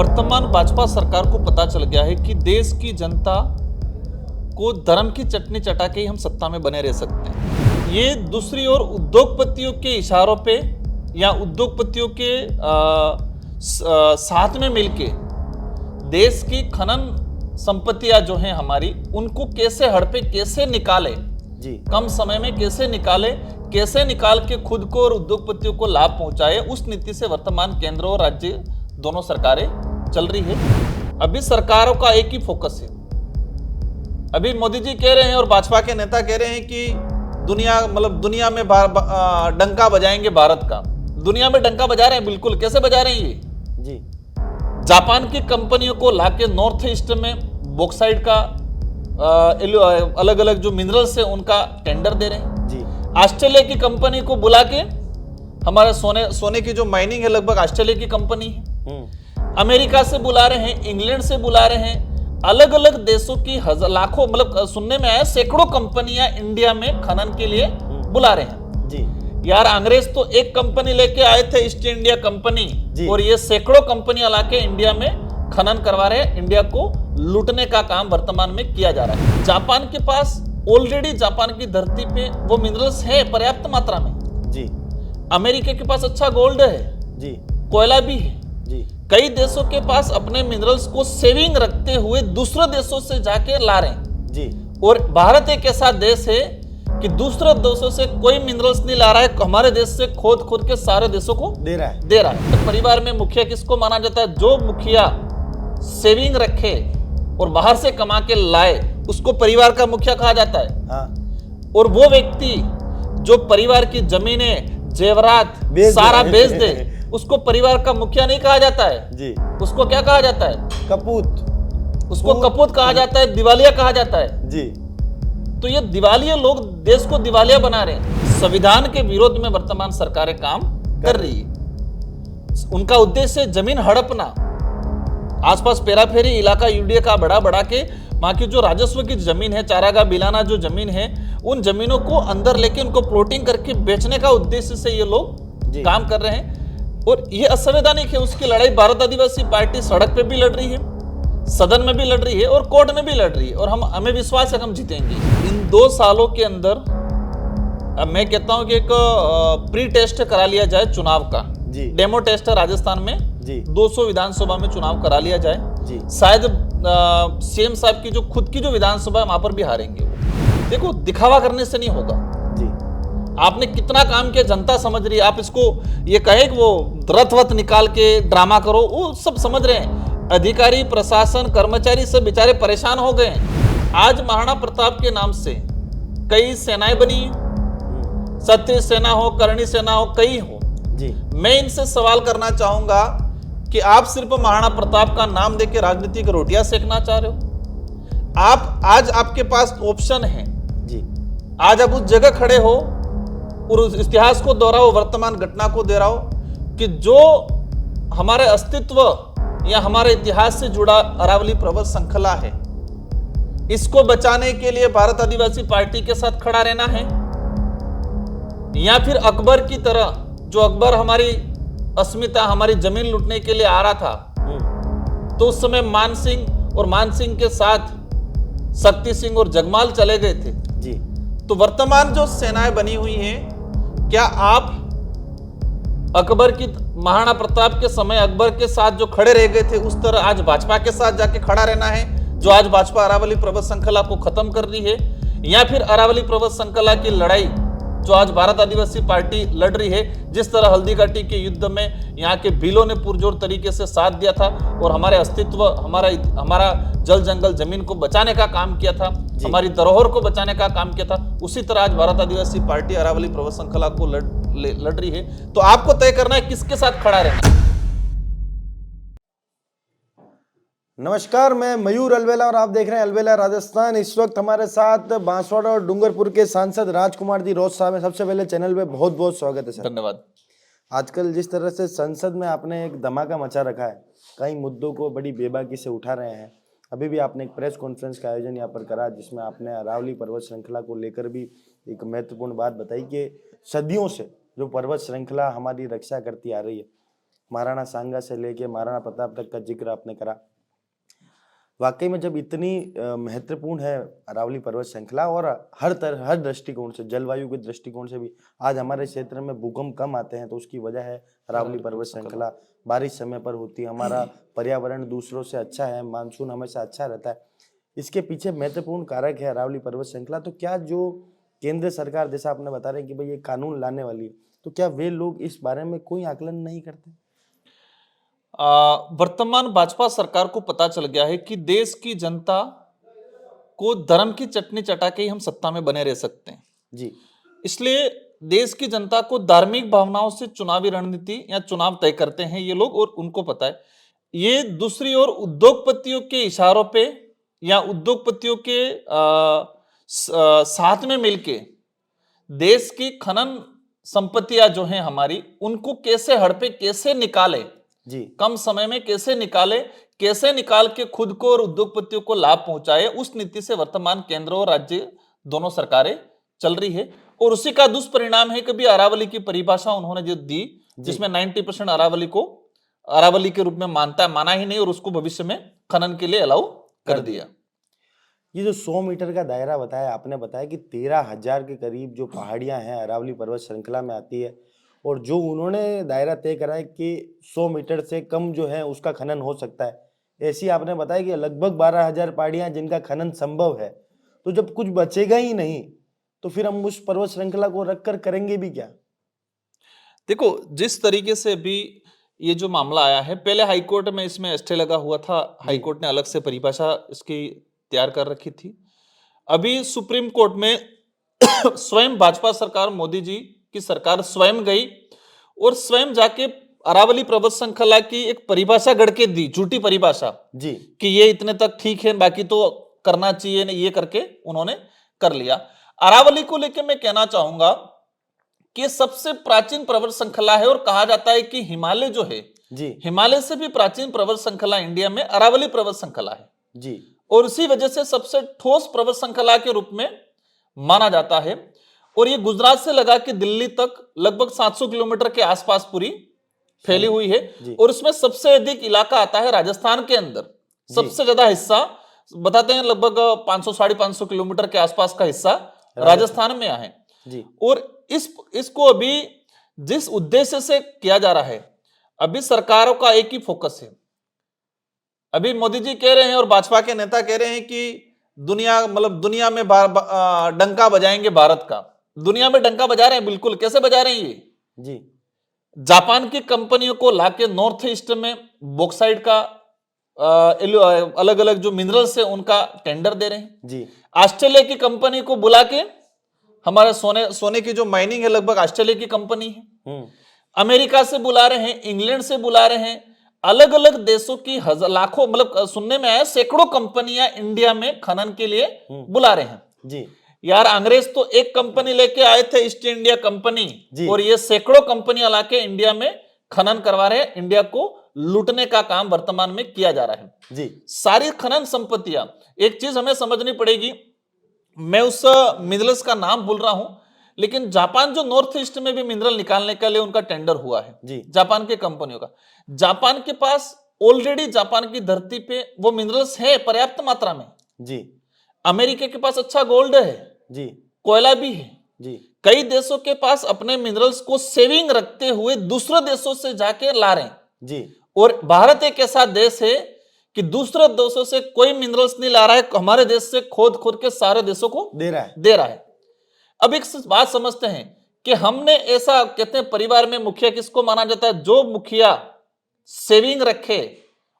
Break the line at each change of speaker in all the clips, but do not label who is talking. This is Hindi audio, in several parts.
वर्तमान भाजपा सरकार को पता चल गया है कि देश की जनता को धर्म की चटनी चटा के ही हम सत्ता में बने रह सकते हैं। ये दूसरी ओर उद्योगपतियों के इशारों पे या उद्योगपतियों के साथ में मिलके देश की खनन संपत्तियां जो हैं हमारी, उनको कैसे हड़पे, कैसे निकाले जी, कम समय में कैसे निकाले, कैसे निकाल के खुद को और उद्योगपतियों को लाभ पहुंचाए, उस नीति से वर्तमान केंद्र और राज्य दोनों सरकारें चल रही है। अभी सरकारों का एक ही फोकस है। अभी मोदी जी कह रहे हैं और भाजपा के नेता कह रहे हैं कि दुनिया में डंका बजाएंगे भारत का। दुनिया में डंका बजा रहे हैं, बिल्कुल। कैसे बजा रहे हैं ये जी? जापान की कंपनियों को लाके नॉर्थ ईस्ट में बॉक्साइट का अलग अलग जो मिनरल्स है उनका टेंडर दे रहे हैं जी। ऑस्ट्रेलिया की कंपनी को बुला के हमारे सोने की जो माइनिंग है, लगभग ऑस्ट्रेलिया की कंपनी है। अमेरिका से बुला रहे हैं, इंग्लैंड से बुला रहे हैं, अलग अलग देशों की लाखों, सुनने में आया सैकड़ों कंपनियां इंडिया में खनन के लिए बुला रहे हैं जी। यार, अंग्रेज तो एक कंपनी लेके आए थे, ईस्ट इंडिया कंपनी, और ये सैकड़ों कंपनियां लाके इंडिया में खनन करवा रहे हैं। इंडिया को लूटने का काम वर्तमान में किया जा रहा है। जापान के पास ऑलरेडी, जापान की धरती पे वो मिनरल्स है पर्याप्त मात्रा में जी। अमेरिका के पास अच्छा गोल्ड है जी, कोयला भी है जी। कई देशों के पास अपने मिनरल्स को सेविंग रखते हुए दूसरे देशों से जाके ला रहे हैं जी। और भारत एक ऐसा देश है कि दूसरे देशों से कोई मिनरल्स नहीं ला रहा है, हमारे देश से खोद के सारे देशों को दे रहा है। तो परिवार में मुखिया किसको माना जाता है? जो मुखिया सेविंग रखे और बाहर से कमा के लाए, उसको परिवार का मुखिया कहा जाता है। हाँ। और वो व्यक्ति जो परिवार की जमीनें, जेवरात सारा बेच दे, उसको परिवार का मुखिया नहीं कहा जाता है जी। उसको क्या कहा जाता है? कपूत। उसको कपूत कहा जाता है, दिवालिया कहा जाता है जी। तो ये दिवालिया लोग देश को दिवालिया बना रहे हैं। संविधान के विरोध में वर्तमान सरकारें काम कर रही है। उनका उद्देश्य जमीन हड़पना, आसपास पेराफेरी इलाका यूडीए का बढ़ा के वहां की जो राजस्व की जमीन है, चारागाह बिलाना जो जमीन है, उन जमीनों को अंदर लेके उनको प्लॉटिंग करके बेचने का उद्देश्य से ये लोग काम कर रहे हैं। और ये असंवैधानिक है। उसकी लड़ाई भारत आदिवासी पार्टी सड़क पे भी लड़ रही है, सदन में भी लड़ रही है और कोर्ट में भी लड़ रही है। और हमें विश्वास है हम जीतेंगे। इन 2 सालों के अंदर मैं कहता हूं कि एक प्री टेस्ट करा लिया जाए चुनाव का जी। डेमो टेस्ट है राजस्थान में जी। 200 विधानसभा में चुनाव करा लिया जाए जी। शायद सीएम साहब की जो खुद की जो विधानसभा है वहां पर भी हारेंगे। देखो, दिखावा करने से नहीं होगा जी। आपने कितना काम किया जनता समझ रही है। आप इसको ये कहे कि वो रथ निकाल के ड्रामा करो, वो सब समझ रहे हैं। अधिकारी, प्रशासन, कर्मचारी सब बेचारे परेशान हो गए हैं। आज महाराणा प्रताप के नाम से कई सेनाएं बनी, सत्य सेना हो, करणी सेना हो, कई हो जी। मैं इनसे सवाल करना चाहूंगा कि आप सिर्फ महाराणा प्रताप का नाम देके राजनीतिक रोटियां सेकना चाह रहे हो? आज आपके पास ऑप्शन है जी। आज आप उस जगह खड़े हो और उस इतिहास को दोहराओ, वर्तमान घटना को दोहराओ कि जो हमारे अस्तित्व या हमारे इतिहास से जुड़ा अरावली पर्वत श्रृंखला है, इसको बचाने के लिए भारत आदिवासी पार्टी के साथ खड़ा रहना है, या फिर अकबर की तरह, जो अकबर हमारी अस्मिता, हमारी जमीन लूटने के लिए आ रहा था, तो उस समय मान सिंह के साथ शक्ति सिंह और जगमाल चले गए थे जी। तो वर्तमान जो सेनाएं बनी हुई हैं, क्या आप अकबर की, महाराणा प्रताप के समय अकबर के साथ जो खड़े रह गए थे, उस तरह आज भाजपा के साथ जाके खड़ा रहना है, जो आज भाजपा अरावली पर्वत श्रृंखला को खत्म कर रही है? या फिर अरावली पर्वत श्रृंखला की लड़ाई जो आज भारत आदिवासी पार्टी लड़ रही है, जिस तरह हल्दी घाटी के युद्ध में यहाँ के भीलों ने पुरजोर तरीके से साथ दिया था और हमारे अस्तित्व, हमारा जल जंगल जमीन को बचाने का काम किया था, हमारी धरोहर को बचाने का काम किया था, उसी तरह आज भारत आदिवासी पार्टी अरावली पर्वत श्रृंखला को लड़ रही है। तो आपको तय करना है किसके साथ खड़ा रहना।
नमस्कार, मैं मयूर अलवेला और आप देख रहे हैं अलवेला राजस्थान। इस वक्त हमारे साथ बांसवाड़ा और डूंगरपुर के सांसद राजकुमार जी रोज साहब हैं। सबसे पहले चैनल पे बहुत बहुत स्वागत है सर।
धन्यवाद।
आजकल जिस तरह से संसद में आपने एक धमाका मचा रखा है, कई मुद्दों को बड़ी बेबाकी से उठा रहे हैं। अभी भी आपने एक प्रेस कॉन्फ्रेंस का आयोजन यहाँ पर करा, जिसमें आपने अरावली पर्वत श्रृंखला को लेकर भी एक महत्वपूर्ण बात बताई कि सदियों से जो पर्वत श्रृंखला हमारी रक्षा करती आ रही है, महाराणा सांगा से लेके महाराणा प्रताप तक का जिक्र आपने करा। वाकई में जब इतनी महत्वपूर्ण है अरावली पर्वत श्रृंखला और हर दृष्टिकोण से, जलवायु के दृष्टिकोण से भी आज हमारे क्षेत्र में भूकंप कम आते हैं, तो उसकी वजह है अरावली पर्वत श्रृंखला। बारिश समय पर होती है, हमारा पर्यावरण दूसरों से अच्छा है, मानसून हमेशा अच्छा रहता है। इसके पीछे महत्वपूर्ण कारक है अरावली पर्वत श्रृंखला। तो क्या जो केंद्र सरकार, जैसा आपने बता रहे हैं कि भाई ये कानून लाने वाली है, तो क्या वे लोग इस बारे में कोई आकलन नहीं करते?
वर्तमान भाजपा सरकार को पता चल गया है कि देश की जनता को धर्म की चटनी चटा के ही हम सत्ता में बने रह सकते हैं
जी।
इसलिए देश की जनता को धार्मिक भावनाओं से चुनावी रणनीति या चुनाव तय करते हैं ये लोग, और उनको पता है। ये दूसरी ओर उद्योगपतियों के इशारों पे या उद्योगपतियों के साथ में मिलके देश की खनन संपत्तियां जो हैं हमारी, उनको कैसे हड़पे, कैसे निकाले
जी,
कम समय में कैसे निकाले, कैसे निकाल के खुद को और उद्योगपतियों को लाभ पहुंचाए, उस नीति से वर्तमान केंद्र और राज्य दोनों सरकारें चल रही है। और उसी का दुष्परिणाम है कभी अरावली की परिभाषा उन्होंने जो दी, जिसमें 90% अरावली को अरावली के रूप में माना ही नहीं, और उसको भविष्य में खनन के लिए अलाउ कर दिया।
ये जो 100 मीटर का दायरा बताया आपने, बताया कि 13,000 के करीब जो पहाड़ियां हैं अरावली पर्वत श्रृंखला में आती है, और जो उन्होंने दायरा तय करा है कि 100 मीटर से कम जो है उसका खनन हो सकता है, ऐसी आपने बताया कि लगभग 12,000 पहाड़ियां जिनका खनन संभव है। तो जब कुछ बचेगा ही नहीं, तो फिर हम उस पर्वत श्रृंखला को रखकर करेंगे भी क्या?
देखो, जिस तरीके से भी ये जो मामला आया है, पहले हाईकोर्ट में इसमें स्टे लगा हुआ था, हाईकोर्ट ने अलग से परिभाषा इसकी तैयार कर रखी थी। अभी सुप्रीम कोर्ट में स्वयं भाजपा सरकार, मोदी जी की सरकार स्वयं गई और स्वयं जाके अरावली पर्वत श्रृंखला की एक परिभाषा गढ़ के दी, झूठी परिभाषा
जी,
कि ये इतने तक ठीक है, बाकी तो करना चाहिए, ये करके उन्होंने कर लिया। अरावली को लेकर मैं कहना चाहूंगा कि सबसे प्राचीन पर्वत श्रृंखला है, और कहा जाता है कि हिमालय जो है
जी,
हिमालय से भी प्राचीन पर्वत श्रृंखला इंडिया में अरावली पर्वत श्रृंखला है
जी,
और उसी वजह से सबसे ठोस पर्वत श्रृंखला के रूप में माना जाता है। और ये गुजरात से लगा के दिल्ली तक लगभग 700 किलोमीटर के आसपास पूरी फैली हुई है, और इसमें सबसे अधिक इलाका आता है राजस्थान के अंदर। सबसे ज्यादा हिस्सा बताते हैं, लगभग 500-550 किलोमीटर के आसपास का हिस्सा राजस्थान में है
जी।
और इसको अभी जिस उद्देश्य से किया जा रहा है, अभी सरकारों का एक ही फोकस है। अभी मोदी जी कह रहे हैं और भाजपा के नेता कह रहे हैं कि दुनिया में डंका बजाएंगे भारत का। दुनिया में डंका बजा रहे हैं, बिल्कुल। कैसे बजा रहे हैं ये
जी?
जापान की कंपनियों को लाके नॉर्थ ईस्ट में बॉक्साइट का अलग अलग जो मिनरल्स है उनका टेंडर दे रहे हैं
जी।
ऑस्ट्रेलिया की कंपनी को बुला के, हमारे सोने की जो माइनिंग है लगभग ऑस्ट्रेलिया की कंपनी है, अमेरिका से बुला रहे हैं, इंग्लैंड से बुला रहे हैं, अलग अलग देशों की लाखों, मतलब सुनने में आया सैकड़ों कंपनियां इंडिया में खनन के लिए बुला रहे हैं
जी।
यार, अंग्रेज तो एक कंपनी लेके आए थे, ईस्ट इंडिया कंपनी, और ये सैकड़ों कंपनियां लाके इंडिया में खनन करवा रहे हैं। इंडिया को लूटने का काम वर्तमान में किया जा रहा है
जी।
सारी खनन संपत्तियां। एक चीज हमें समझनी पड़ेगी, मैं उस मिनरल्स का नाम भूल रहा हूं, लेकिन जापान जो नॉर्थ ईस्ट में भी मिनरल निकालने के लिए उनका टेंडर हुआ है
जी।
जापान के कंपनियों का। जापान के पास ऑलरेडी जापान की धरती पे वो मिनरल्स है पर्याप्त मात्रा में
जी।
अमेरिका के पास अच्छा गोल्ड है
जी,
कोयला भी है
जी।
कई देशों के पास अपने मिनरल्स को सेविंग रखते हुए दूसरे देशों से जाके ला रहे हैं
जी।
और भारत एक ऐसा देश है कि दूसरे देशों से कोई मिनरल्स नहीं ला रहा है, हमारे देश से खोद के सारे देशों को दे रहा है। अब एक बात समझते हैं कि हमने ऐसा कहते हैं, परिवार में मुखिया किसको माना जाता है? जो मुखिया सेविंग रखे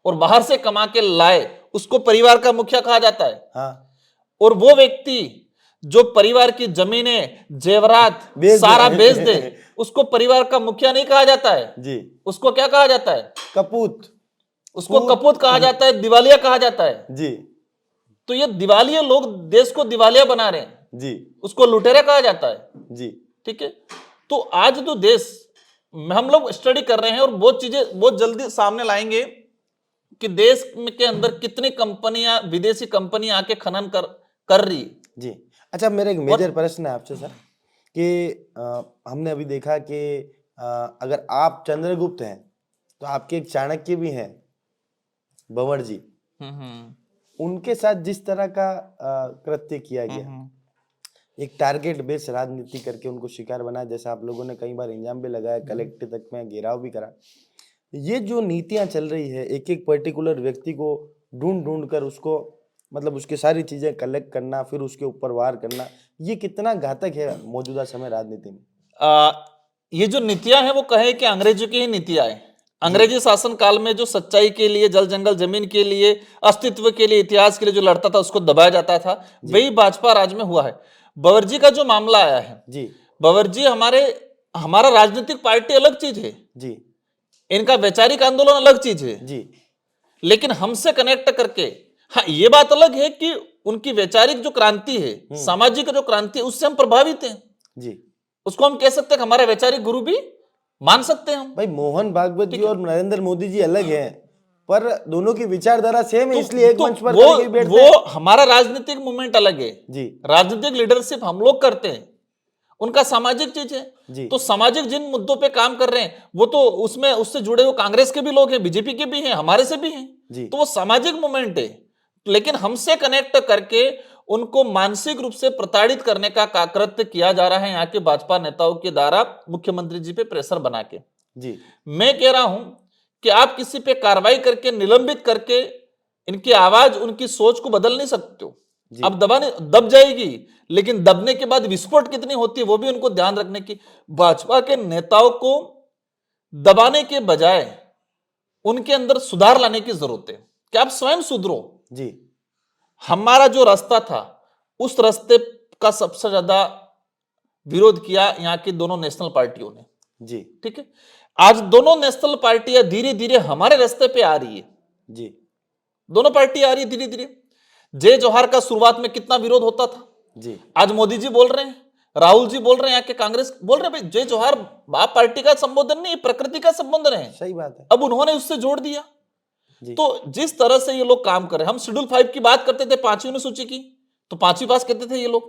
और बाहर से कमा के लाए उसको परिवार का मुखिया कहा जाता है।
हाँ।
और वो व्यक्ति जो परिवार की जमीनें जेवरात सारा बेच दे उसको परिवार का मुखिया नहीं कहा जाता है
जी।
उसको क्या कहा जाता है?
कपूत।
उसको कपूत कहा जाता है, दिवालिया कहा जाता है
जी।
तो ये दिवालिया लोग देश को दिवालिया बना रहे हैं
जी।
उसको लुटेरा कहा जाता है
जी।
ठीक है। तो आज जो देश हम लोग स्टडी कर रहे हैं और बहुत चीजें बहुत जल्दी सामने लाएंगे कि देश के अंदर कितनी कंपनियां, विदेशी कंपनियां आके खनन कर रही
जी। अच्छा, मेरा एक मेजर प्रश्न है आपसे सर कि हमने अभी देखा कि अगर आप चंद्रगुप्त हैं तो आपके एक चाणक्य भी हैं, भंवर जी,
हम्म,
उनके साथ जिस तरह का कृत्य किया गया, एक टारगेट बेस राजनीति करके उनको शिकार बनाया, जैसा आप लोगों ने कई बार इंजाम भी लगाया, कलेक्टर तक में घेराव भी करा। ये जो नीतियां चल रही है, एक एक पर्टिकुलर व्यक्ति को ढूंढ ढूंढ कर उसको मतलब उसकी सारी चीजें कलेक्ट करना, फिर उसके ऊपर वार करना, ये कितना घातक है मौजूदा समय राजनीति में?
ये जो नीतियां हैं वो कहे कि अंग्रेजों की ही नीतियां हैं। अंग्रेजी शासन काल में जो सच्चाई के लिए, जल जंगल जमीन के लिए, अस्तित्व के लिए, इतिहास के लिए जो लड़ता था उसको दबाया जाता था, वही भाजपा राज में हुआ है। बंवर जी का जो मामला आया है
जी,
बंवर जी हमारा राजनीतिक पार्टी अलग चीज है
जी,
इनका वैचारिक आंदोलन अलग चीज है
जी,
लेकिन हमसे कनेक्ट करके, हाँ ये बात अलग है कि उनकी वैचारिक जो क्रांति है, सामाजिक जो क्रांति है, उससे हम प्रभावित हैं
जी।
उसको हम कह सकते हैं कि हमारा वैचारिक गुरु भी मान सकते हैं हम।
भाई मोहन भागवत जी और नरेंद्र मोदी जी अलग हैं, पर दोनों की विचारधारा सेम है, इसलिए एक मंच पर करके बैठते हैं।
वो हमारा राजनीतिक मूवमेंट अलग है
जी,
राजनीतिक लीडरशिप हम लोग करते हैं, उनका सामाजिक चीज है।
जी।
तो सामाजिक जिन मुद्दों पे काम कर रहे हैं वो तो उसमें उससे जुड़े हुए कांग्रेस के भी लोग हैं, बीजेपी के भी हैं, हमारे से भी हैं, तो वो सामाजिक मूवमेंट है। लेकिन हमसे कनेक्ट करके उनको मानसिक रूप से प्रताड़ित करने का कृत्य किया जा रहा है यहाँ के भाजपा नेताओं के द्वारा, मुख्यमंत्री जी पे प्रेशर बना के।
जी,
मैं कह रहा हूं कि आप किसी पे कार्रवाई करके, निलंबित करके इनकी आवाज, उनकी सोच को बदल नहीं सकते हो। अब दब जाएगी, लेकिन दबने के बाद विस्फोट कितनी होती है वो भी उनको ध्यान रखने की। भाजपा के नेताओं को दबाने के बजाय उनके अंदर सुधार लाने की जरूरत है कि आप स्वयं सुधरो।
जी।
हमारा जो रास्ता था उस रास्ते का सबसे ज्यादा विरोध किया यहाँ की दोनों नेशनल पार्टियों ने।
जी,
ठीक है, आज दोनों नेशनल पार्टियां धीरे धीरे हमारे रास्ते पे आ रही है।
जी,
दोनों पार्टी आ रही है धीरे धीरे। जय जोहार का शुरुआत में कितना विरोध होता था,
जी।
आज मोदी जी बोल रहे हैं, राहुल जी बोल रहे हैं, यहाँ के कांग्रेस बोल रहे हैं भाई जय जोहार बाप पार्टी का संबोधन नहीं, प्रकृति का संबोधन है।
सही बात है।
अब उन्होंने उससे जोड़ दिया। तो जिस तरह से ये लोग काम कर रहे हैं, हम शेड्यूल 5 की बात करते थे, 5वीं अनुसूची की, तो 5वीं पास कहते थे ये लोग।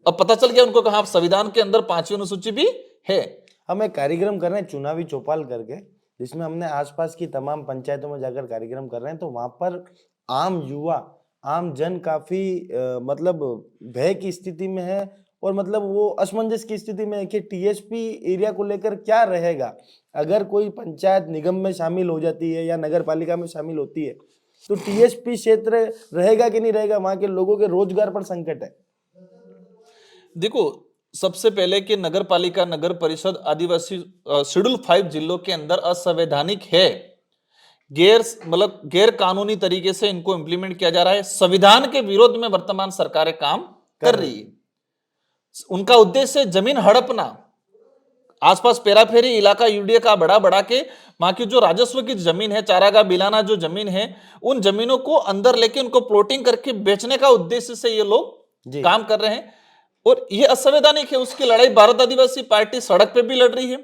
अब पता चल गया उनको कहा संविधान के अंदर 5वीं अनुसूची भी है।
हम एक कार्यक्रम कर रहे हैं चुनावी चौपाल करके, जिसमें हमने आसपास की तमाम पंचायतों में जाकर कार्यक्रम कर रहे हैं, तो वहां पर आम युवा, आम जन काफी मतलब भय की स्थिति में है, और मतलब वो असमंजस की स्थिति में है कि टीएसपी एरिया को लेकर क्या रहेगा। अगर कोई पंचायत निगम में शामिल हो जाती है या नगर पालिका में शामिल होती है, तो टीएसपी क्षेत्र रहेगा कि नहीं रहेगा, वहां के लोगों के रोजगार पर संकट है।
देखो, सबसे पहले कि नगर पालिका, नगर परिषद, आदिवासी शेड्यूल 5 जिलों के अंदर असंवैधानिक है, गैर कानूनी तरीके से इनको इंप्लीमेंट किया जा रहा है। संविधान के विरोध में वर्तमान सरकारें काम कर रही है। उनका उद्देश्य जमीन हड़पना, आसपास पेराफेरी इलाका यूडीए का बढ़ा बढ़ा के वहां की जो राजस्व की जमीन है, चारागाह बिलाना जो जमीन है, उन जमीनों को अंदर लेके उनको प्लॉटिंग करके बेचने का उद्देश्य से ये लोग काम कर रहे हैं, और ये असंवैधानिक है। उसकी लड़ाई भारत आदिवासी पार्टी सड़क पे भी लड़ रही है,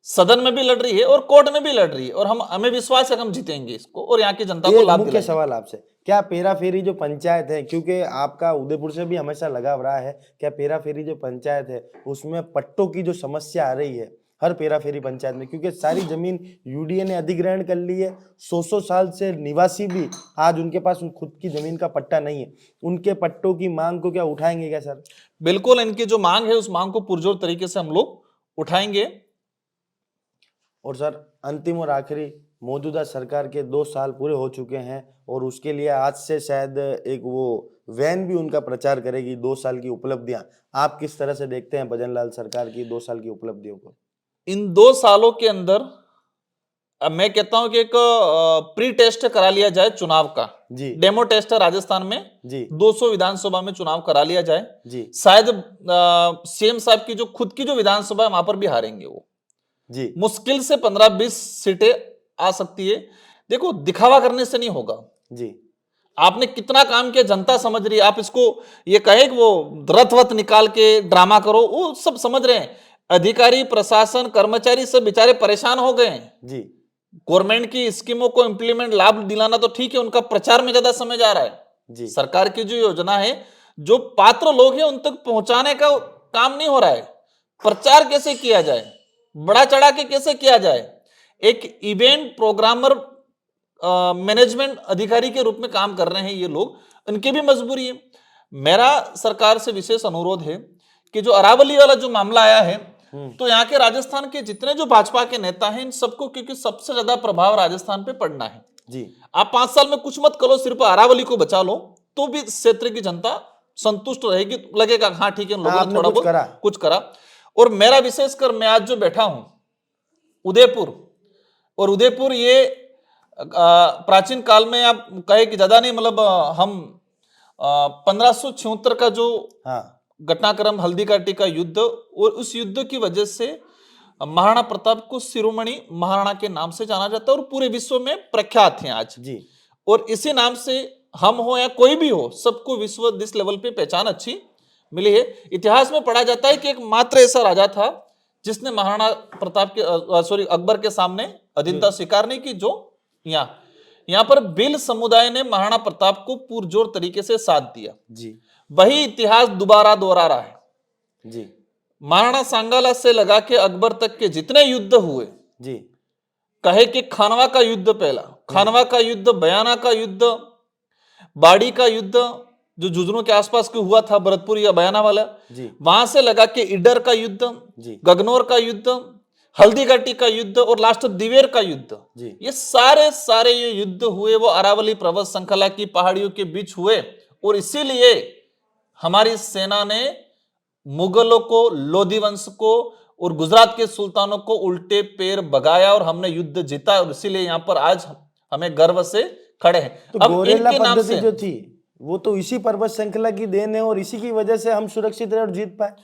सदन में भी लड़ रही है, और कोर्ट में भी लड़ रही है, और हमें विश्वास है कि हम जीतेंगे इसको और यहाँ की जनता को लाभ
मुख्य सवाल आपसे, क्या पेराफेरी जो पंचायत है, क्योंकि आपका उदयपुर से भी हमेशा लगाव रहा है, क्या पेराफेरी जो पंचायत है उसमें पट्टों की जो समस्या आ रही है हर पेराफेरी पंचायत में, क्योंकि सारी जमीन यूडीए ने अधिग्रहण कर ली है, 100 साल से निवासी भी आज उनके पास खुद की जमीन का पट्टा नहीं है, उनके पट्टों की मांग को क्या उठाएंगे क्या सर?
बिल्कुल, इनकी जो मांग है उस मांग को पुरजोर तरीके से हम लोग उठाएंगे।
और सर अंतिम और आखिरी, मौजूदा सरकार के 2 साल पूरे हो चुके हैं, और उसके लिए आज से शायद एक वो वैन भी उनका प्रचार करेगी 2 साल की उपलब्धियां। आप किस तरह से देखते हैं भजन लाल सरकार की 2 साल की उपलब्धियों को?
इन 2 सालों के अंदर मैं कहता हूं कि एक प्री टेस्ट करा लिया जाए चुनाव का। जी, डेमो टेस्ट है राजस्थान में जी, 200 विधानसभा में चुनाव करा लिया जाए जी। शायद सीएम साहब की जो खुद की जो विधानसभा है वहां पर भी हारेंगे वो जी, मुश्किल से 15-20 सीटें आ सकती है। देखो, दिखावा करने से नहीं होगा जी। आपने कितना काम किया जनता समझ रही है। आप इसको ये कहे कि वो रथ वथ निकाल के ड्रामा करो, वो सब समझ रहे हैं। अधिकारी, प्रशासन, कर्मचारी सब बेचारे परेशान हो गए हैं जी। गवर्नमेंट की स्कीमों को इंप्लीमेंट, लाभ दिलाना तो ठीक है, उनका प्रचार में ज्यादा समय जा रहा है जी। सरकार की जो योजना है, जो पात्र लोग हैं उन तक पहुंचाने का काम नहीं हो रहा है। प्रचार कैसे किया जाए, बड़ा चढ़ा के कैसे किया जाए, एक इवेंट प्रोग्रामर मैनेजमेंट अधिकारी के रूप में काम कर रहे हैं ये लोग, उनकी भी मजबूरी है। मेरा सरकार से विशेष अनुरोध है कि जो अरावली वाला जो मामला आया है, तो यहाँ के राजस्थान के जितने जो भाजपा के नेता हैं इन सबको, क्योंकि सबसे ज्यादा प्रभाव राजस्थान पे पड़ना है
जी।
आप 5 साल में कुछ मत करो, सिर्फ अरावली को बचा लो, तो भी क्षेत्र की जनता संतुष्ट रहेगी, लगेगा हाँ ठीक है लोगों ने थोड़ा बहुत कुछ करा। और मेरा विशेषकर मैं आज जो बैठा हूं उदयपुर, और उदयपुर ये प्राचीन काल में आप कहे कि ज्यादा नहीं, मतलब हम 1576 का जो घटनाक्रम हल्दी घाटी का युद्ध, और उस युद्ध की वजह से महाराणा प्रताप को शिरोमणि महाराणा के नाम से जाना जाता है और पूरे विश्व में प्रख्यात हैं आज जी। और इसी नाम से हम हो या कोई भी हो, सबको विश्व इस लेवल पे पहचान अच्छी मिली है। इतिहास में पढ़ा जाता है कि एक मात्र ऐसा राजा था जिसने महाराणा प्रताप के अकबर के सामने अधीनता स्वीकार नहीं की, जो यहाँ पर भील समुदाय ने महाराणा प्रताप को पुरजोर तरीके से साथ दिया जी। वही इतिहास दोबारा दोहरा रहा है जी। महाराणा सांगाला से लगा के अकबर तक के जितने युद्ध हुए जी, कहे कि खानवा का युद्ध पहला, खानवा का युद्ध, बयाना का युद्ध, बाड़ी का युद्ध जो झुंझुनू के आसपास के हुआ था, भरतपुर या बयाना वाला जी, वहां से लगा के इडर का युद्ध जी, गगनौर का युद्ध, हल्दी घाटी का युद्ध और लास्ट दिवेर का युद्ध जी। ये सारे ये युद्ध हुए वो अरावली पर्वत श्रृंखला की पहाड़ियों के बीच हुए। और इसीलिए हमारी सेना ने मुगलों को, लोधी वंश को और गुजरात के सुल्तानों को उल्टे पैर भगाया और हमने युद्ध जीता, और इसीलिए यहाँ पर आज हमें गर्व से खड़े हैं।
तो अब इनके नाम से जो थी वो तो इसी पर्वत श्रृंखला की देन है और इसी की वजह से हम सुरक्षित रहे और जीत पाए।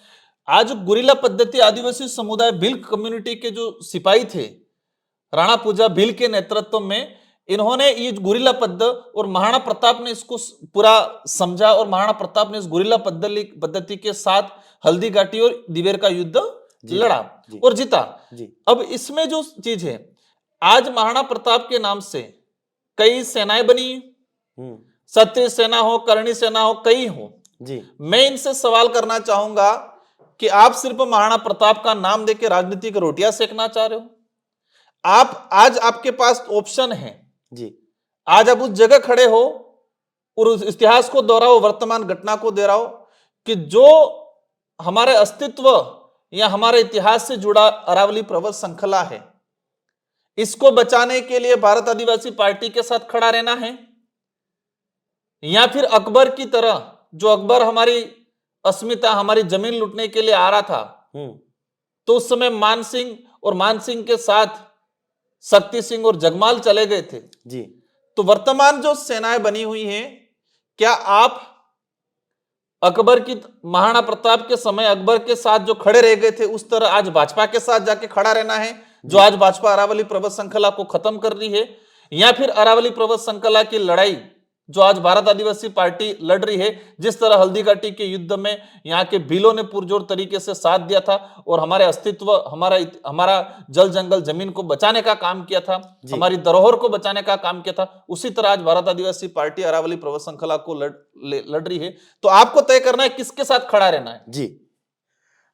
आज गुरिल्ला पद्धति आदिवासी समुदाय भील कम्युनिटी के जो सिपाही थे, राणा पूजा भील के नेतृत्व में, इन्होंने ये गुरिल्ला पद्धति, और महाराणा प्रताप ने इसको पूरा समझा और महाराणा प्रताप ने इस गुरिल्ला पद्धति के साथ हल्दी घाटी और दिवेर का युद्ध लड़ा और जीता जी। अब इसमें जो चीज है, आज महाराणा प्रताप के नाम से कई सेनाएं बनी, सत्य सेना हो, करणी सेना हो, कई हो जी। मैं इनसे सवाल करना चाहूंगा कि आप सिर्फ महाराणा प्रताप का नाम देके राजनीतिक रोटियां सेकना चाह रहे हो? आप आज आपके पास ऑप्शन है जी, आज आप उस जगह खड़े हो और उस इतिहास को दोहराओ, वर्तमान घटना को दोहराओ कि जो हमारे अस्तित्व या हमारे इतिहास से जुड़ा अरावली पर्वत श्रृंखला है, इसको बचाने के लिए भारत आदिवासी पार्टी के साथ खड़ा रहना है, या फिर अकबर की तरह, जो अकबर हमारी अस्मिता, हमारी जमीन लूटने के लिए आ रहा था, तो उस समय मान सिंह और मान सिंह के साथ शक्ति सिंह और जगमाल चले गए थे जी। तो वर्तमान जो सेनाएं बनी हुई हैं, क्या आप अकबर की, महाराणा प्रताप के समय अकबर के साथ जो खड़े रह गए थे, उस तरह आज भाजपा के साथ जाके खड़ा रहना है, जो आज भाजपा अरावली पर्वत श्रृंखला को खत्म कर रही है, या फिर अरावली पर्वत श्रृंखला की लड़ाई जो आज भारत आदिवासी पार्टी लड़ रही है, जिस तरह हल्दी घाटी के युद्ध में यहाँ के भीलों ने पुरजोर तरीके से साथ दिया था और हमारे अस्तित्व, हमारा जल जंगल जमीन को बचाने का काम किया था, हमारी धरोहर को बचाने का काम किया था, उसी तरह आज भारत आदिवासी पार्टी अरावली पर्वत श्रृंखला को लड़ रही है। तो आपको तय करना है किसके साथ खड़ा रहना है जी।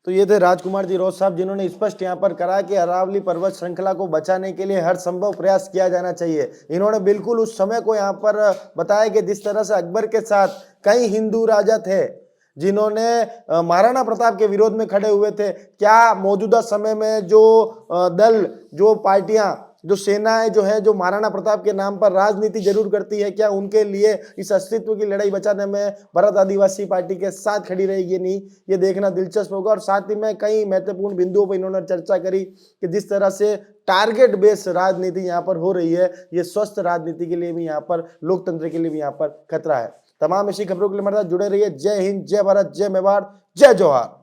तो ये थे राजकुमार जी रोज साहब, जिन्होंने स्पष्ट यहाँ पर करा कि अरावली पर्वत श्रृंखला को बचाने के लिए हर संभव प्रयास किया जाना चाहिए। इन्होंने बिल्कुल उस समय को यहाँ पर बताया कि जिस तरह से अकबर के साथ कई हिंदू राजा थे जिन्होंने महाराणा प्रताप के विरोध में खड़े हुए थे, क्या मौजूदा समय में जो दल, जो पार्टियां, जो सेनाएं जो है, जो महाराणा प्रताप के नाम पर राजनीति जरूर करती है, क्या उनके लिए इस अस्तित्व की लड़ाई बचाने में भारत आदिवासी पार्टी के साथ खड़ी रहेगी नहीं, ये देखना दिलचस्प होगा। और साथ ही में कई महत्वपूर्ण बिंदुओं पर इन्होंने चर्चा करी कि जिस तरह से टारगेट बेस्ड राजनीति यहाँ पर हो रही है, ये स्वस्थ राजनीति के लिए भी यहाँ पर, लोकतंत्र के लिए भी यहाँ पर खतरा है। तमाम ऐसी खबरों के लिए हमारे साथ जुड़े रहिए। जय हिंद, जय भारत, जय मेवाड़, जय जोहार।